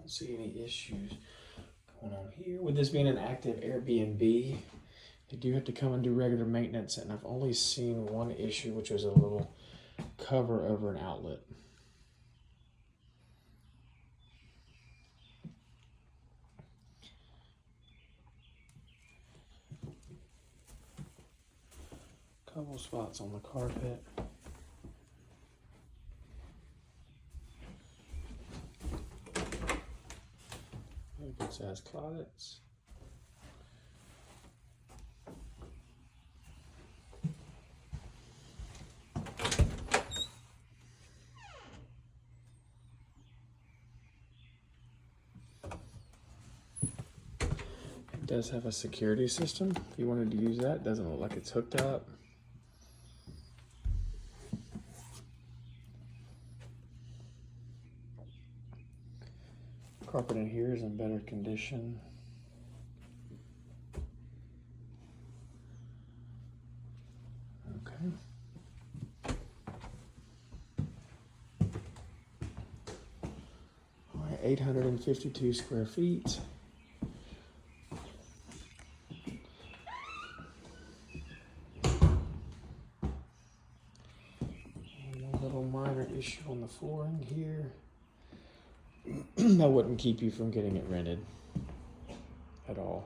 don't see any issues going on here. With this being an active Airbnb, they do have to come and do regular maintenance, and I've only seen one issue, which was a little cover over an outlet. Couple spots on the carpet. Good sized closets. It does have a security system if you wanted to use that. It doesn't look like it's hooked up. Carpet in here is in better condition. Okay. All right, 852 square feet. And a little minor issue on the flooring here. That wouldn't keep you from getting it rented at all.